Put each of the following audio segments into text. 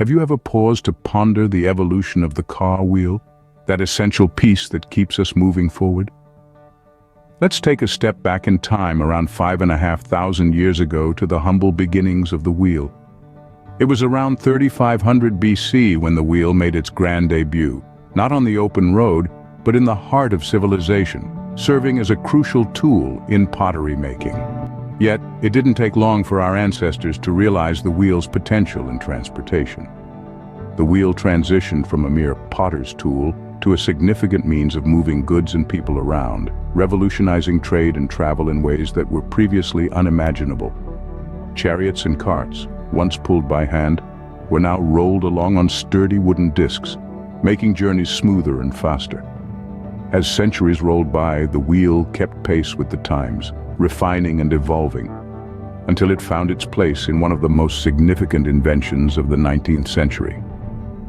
Have you ever paused to ponder the evolution of the car wheel, that essential piece that keeps us moving forward? Let's take a step back in time around 5,500 years ago to the humble beginnings of the wheel. It was around 3500 BC when the wheel made its grand debut, not on the open road, but in the heart of civilization, serving as a crucial tool in pottery making. Yet, it didn't take long for our ancestors to realize the wheel's potential in transportation. The wheel transitioned from a mere potter's tool to a significant means of moving goods and people around, revolutionizing trade and travel in ways that were previously unimaginable. Chariots and carts, once pulled by hand, were now rolled along on sturdy wooden discs, making journeys smoother and faster. As centuries rolled by, the wheel kept pace with the times, refining and evolving, until it found its place in one of the most significant inventions of the 19th century.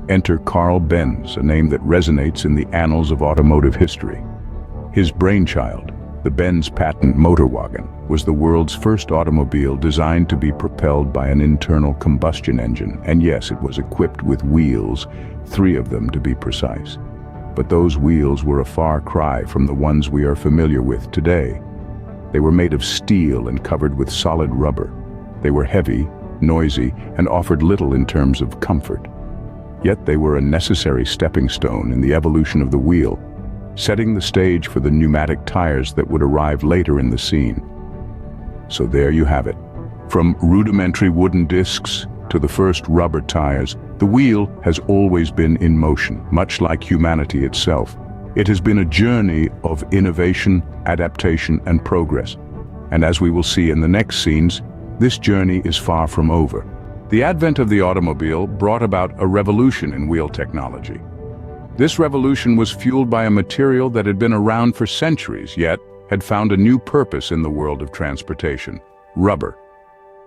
Enter Carl Benz, a name that resonates in the annals of automotive history. His brainchild, the Benz patent motor wagon, was the world's first automobile designed to be propelled by an internal combustion engine, and yes, it was equipped with wheels, 3 of them to be precise. But those wheels were a far cry from the ones we are familiar with today. They were made of steel and covered with solid rubber. They were heavy, noisy, and offered little in terms of comfort. Yet they were a necessary stepping stone in the evolution of the wheel, setting the stage for the pneumatic tires that would arrive later in the scene. So there you have it. From rudimentary wooden discs to the first rubber tires, the wheel has always been in motion, much like humanity itself. It has been a journey of innovation, adaptation, and progress. And as we will see in the next scenes, this journey is far from over. The advent of the automobile brought about a revolution in wheel technology. This revolution was fueled by a material that had been around for centuries, yet had found a new purpose in the world of transportation: rubber.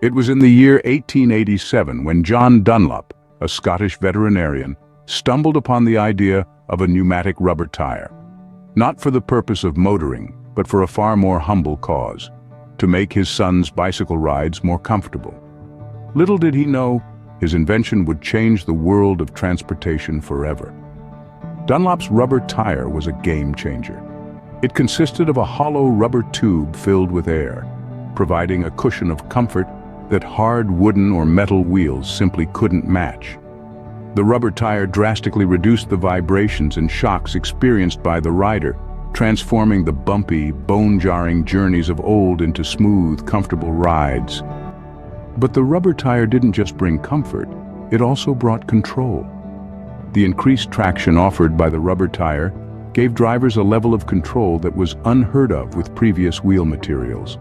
It was in the year 1887 when John Dunlop, a Scottish veterinarian, stumbled upon the idea of a pneumatic rubber tire. Not for the purpose of motoring, but for a far more humble cause: to make his son's bicycle rides more comfortable. Little did he know, his invention would change the world of transportation forever. Dunlop's rubber tire was a game changer. It consisted of a hollow rubber tube filled with air, providing a cushion of comfort that hard wooden or metal wheels simply couldn't match. The rubber tire drastically reduced the vibrations and shocks experienced by the rider, transforming the bumpy, bone-jarring journeys of old into smooth, comfortable rides. But the rubber tire didn't just bring comfort, it also brought control. The increased traction offered by the rubber tire gave drivers a level of control that was unheard of with previous wheel materials.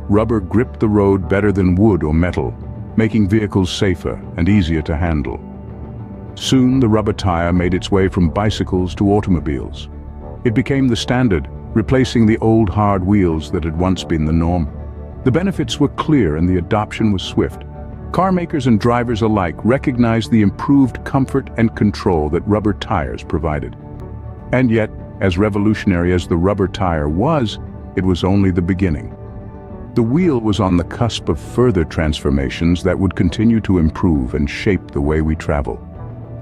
Rubber gripped the road better than wood or metal, making vehicles safer and easier to handle. Soon, the rubber tire made its way from bicycles to automobiles. It became the standard, replacing the old hard wheels that had once been the norm. The benefits were clear and the adoption was swift. Car makers and drivers alike recognized the improved comfort and control that rubber tires provided. And yet, as revolutionary as the rubber tire was, it was only the beginning. The wheel was on the cusp of further transformations that would continue to improve and shape the way we travel.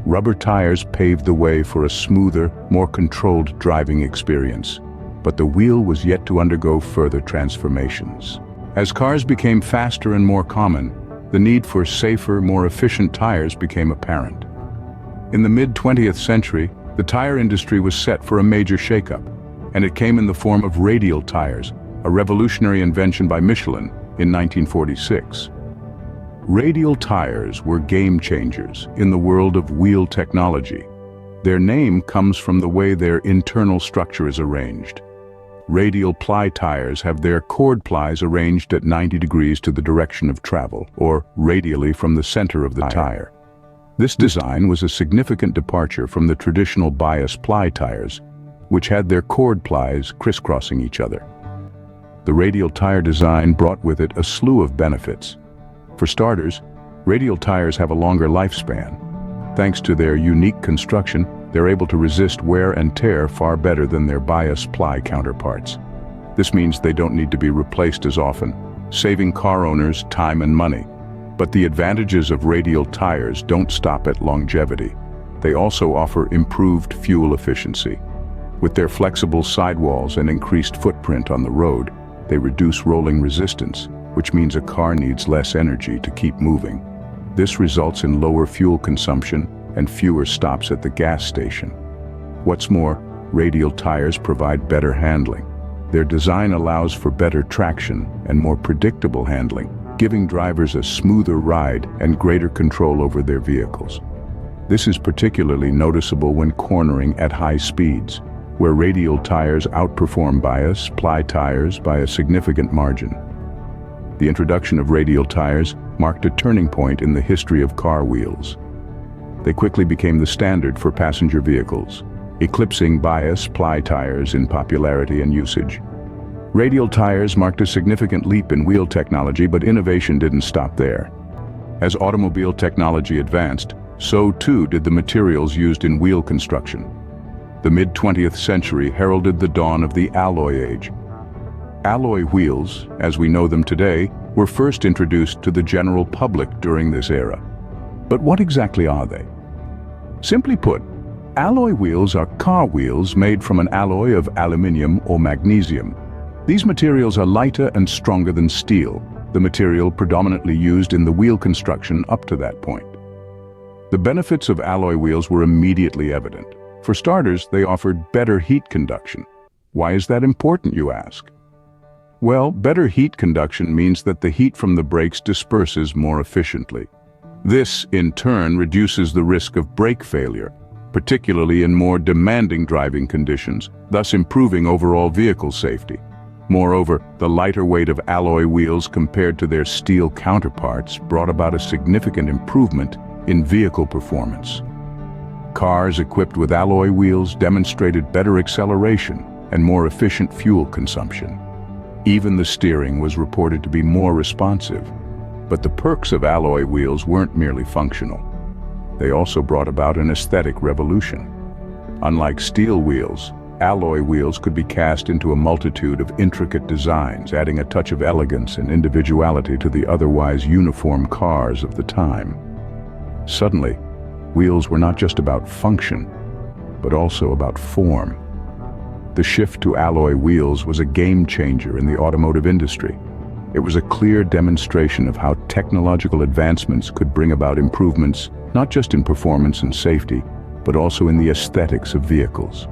Rubber tires paved the way for a smoother, more controlled driving experience. But the wheel was yet to undergo further transformations. As cars became faster and more common, the need for safer, more efficient tires became apparent. In the mid-20th century, the tire industry was set for a major shakeup, and it came in the form of radial tires, a revolutionary invention by Michelin in 1946. Radial tires were game changers in the world of wheel technology. Their name comes from the way their internal structure is arranged. Radial ply tires have their chord plies arranged at 90 degrees to the direction of travel, or radially from the center of the tire. This design was a significant departure from the traditional bias ply tires, which had their chord plies crisscrossing each other. The radial tire design brought with it a slew of benefits. For starters, radial tires have a longer lifespan. Thanks to their unique construction, they're able to resist wear and tear far better than their bias ply counterparts. This means they don't need to be replaced as often, saving car owners time and money. But the advantages of radial tires don't stop at longevity. They also offer improved fuel efficiency. With their flexible sidewalls and increased footprint on the road, they reduce rolling resistance, which means a car needs less energy to keep moving. This results in lower fuel consumption and fewer stops at the gas station. What's more, radial tires provide better handling. Their design allows for better traction and more predictable handling, giving drivers a smoother ride and greater control over their vehicles. This is particularly noticeable when cornering at high speeds, where radial tires outperform bias-ply tires by a significant margin. The introduction of radial tires marked a turning point in the history of car wheels. They quickly became the standard for passenger vehicles, eclipsing bias-ply tires in popularity and usage. Radial tires marked a significant leap in wheel technology, but innovation didn't stop there. As automobile technology advanced, so too did the materials used in wheel construction. The mid-20th century heralded the dawn of the alloy age. Alloy wheels, as we know them today, were first introduced to the general public during this era. But what exactly are they? Simply put, alloy wheels are car wheels made from an alloy of aluminium or magnesium. These materials are lighter and stronger than steel, the material predominantly used in the wheel construction up to that point. The benefits of alloy wheels were immediately evident. For starters, they offered better heat conduction. Why is that important, you ask? Well, better heat conduction means that the heat from the brakes disperses more efficiently. This, in turn, reduces the risk of brake failure, particularly in more demanding driving conditions, thus improving overall vehicle safety. Moreover, the lighter weight of alloy wheels compared to their steel counterparts brought about a significant improvement in vehicle performance. Cars equipped with alloy wheels demonstrated better acceleration and more efficient fuel consumption. Even the steering was reported to be more responsive. But the perks of alloy wheels weren't merely functional. They also brought about an aesthetic revolution. Unlike steel wheels, alloy wheels could be cast into a multitude of intricate designs, adding a touch of elegance and individuality to the otherwise uniform cars of the time. Suddenly, wheels were not just about function, but also about form. The shift to alloy wheels was a game changer in the automotive industry. It was a clear demonstration of how technological advancements could bring about improvements not just in performance and safety, but also in the aesthetics of vehicles.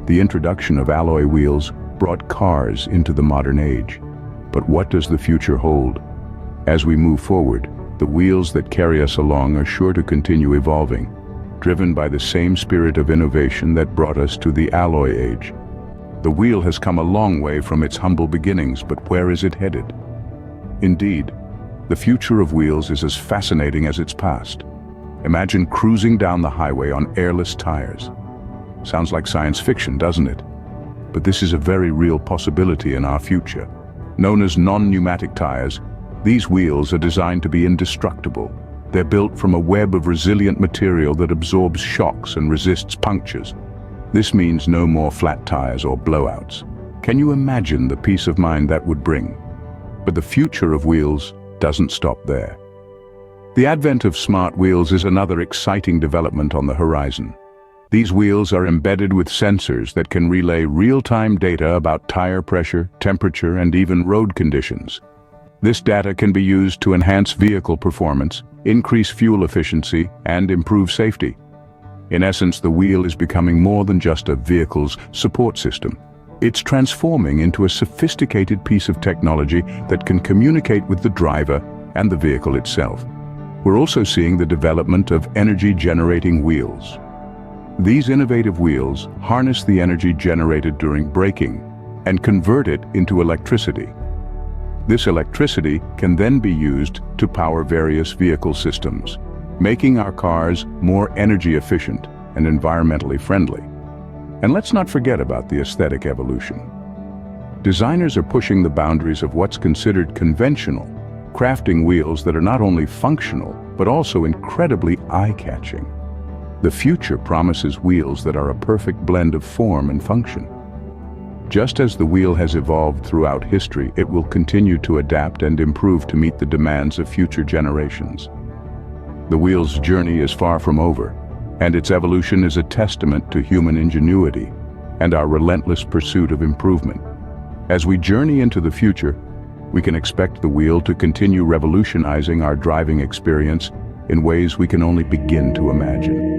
The introduction of alloy wheels brought cars into the modern age. But what does the future hold? As we move forward, the wheels that carry us along are sure to continue evolving, driven by the same spirit of innovation that brought us to the alloy age. The wheel has come a long way from its humble beginnings, but where is it headed? Indeed, the future of wheels is as fascinating as its past. Imagine cruising down the highway on airless tires. Sounds like science fiction, doesn't it? But this is a very real possibility in our future. Known as non-pneumatic tires, these wheels are designed to be indestructible. They're built from a web of resilient material that absorbs shocks and resists punctures. This means no more flat tires or blowouts. Can you imagine the peace of mind that would bring? But the future of wheels doesn't stop there. The advent of smart wheels is another exciting development on the horizon. These wheels are embedded with sensors that can relay real-time data about tire pressure, temperature, and even road conditions. This data can be used to enhance vehicle performance, increase fuel efficiency, and improve safety. In essence, the wheel is becoming more than just a vehicle's support system. It's transforming into a sophisticated piece of technology that can communicate with the driver and the vehicle itself. We're also seeing the development of energy-generating wheels. These innovative wheels harness the energy generated during braking and convert it into electricity. This electricity can then be used to power various vehicle systems, making our cars more energy efficient and environmentally friendly. And let's not forget about the aesthetic evolution. Designers are pushing the boundaries of what's considered conventional, crafting wheels that are not only functional, but also incredibly eye-catching. The future promises wheels that are a perfect blend of form and function. Just as the wheel has evolved throughout history, it will continue to adapt and improve to meet the demands of future generations. The wheel's journey is far from over, and its evolution is a testament to human ingenuity and our relentless pursuit of improvement. As we journey into the future, we can expect the wheel to continue revolutionizing our driving experience in ways we can only begin to imagine.